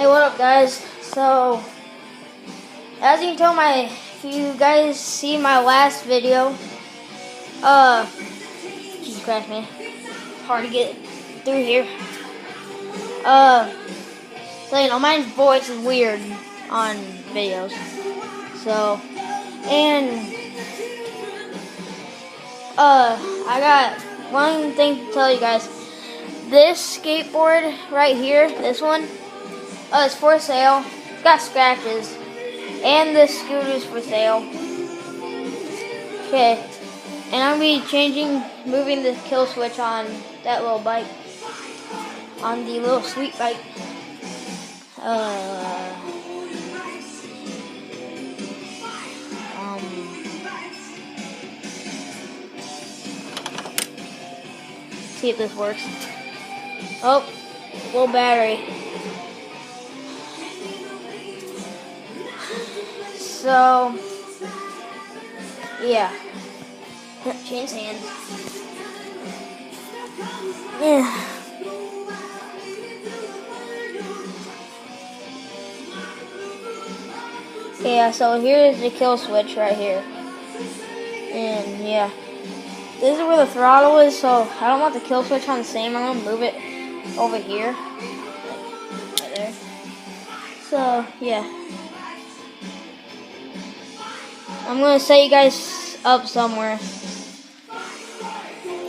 Hey, what up, guys? So, as you can tell, if you guys see my last video, Jesus Christ, man, hard to get through here. So you know, my voice is weird on videos. So, and I got one thing to tell you guys. This skateboard right here, this one, it's for sale. It's got scratches. And this scooter's for sale. Okay. And I'm going to be moving the kill switch on that little bike. On the little sweet bike. See if this works. Oh, low battery. So, yeah. Change hands. Yeah. Yeah, so here's the kill switch right here. And yeah. This is where the throttle is, so I don't want the kill switch on the same. I'm gonna move it over here. Right there. So, yeah. I'm gonna set you guys up somewhere.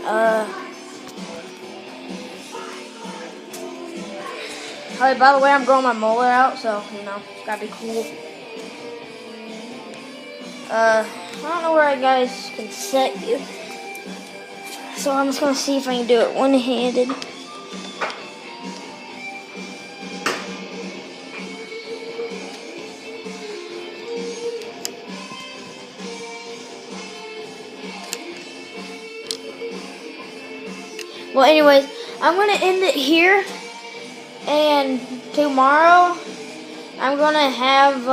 Oh, by the way, I'm growing my molar out, so you know, it's gotta be cool. I don't know where I guys can set you, so I'm just gonna see if I can do it one-handed. Well, anyways, I'm going to end it here, and tomorrow I'm going to have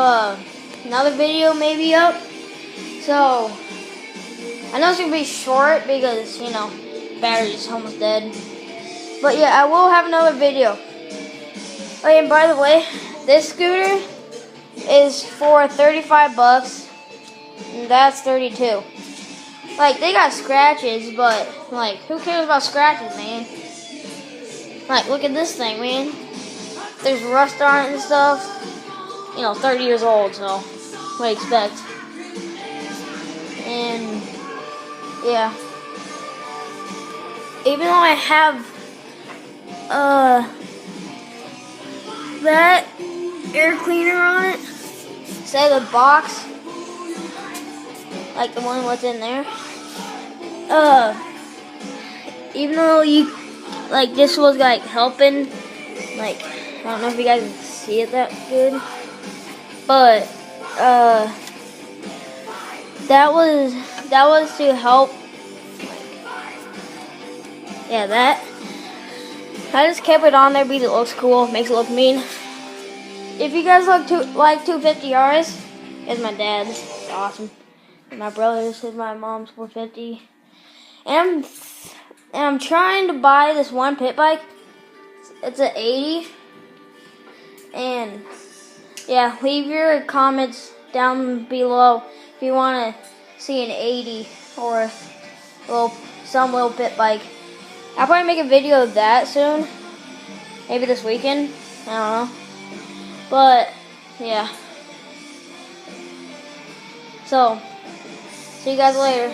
another video maybe up, so I know it's going to be short because, you know, battery's almost dead, but yeah, I will have another video. Oh, and by the way, this scooter is for 35 bucks, and that's 32. Like, they got scratches, but, like, who cares about scratches, man? Like, look at this thing, man. There's rust on it and stuff. You know, 30 years old, so what do you expect? And, yeah. Even though I have, that air cleaner on it, instead of the box, like the one what's in there. Even though like this was like helping, like I don't know if you guys can see it that good, but that was to help. Yeah, that. I just kept it on there because it looks cool, makes it look mean. If you guys like 250Rs, it's my dad's. It's awesome. My brother's and my mom's 450. And I'm trying to buy this one pit bike. It's an 80. And yeah, leave your comments down below if you want to see an 80 or some little pit bike. I'll probably make a video of that soon. Maybe this weekend. I don't know. But yeah. So, see you guys later.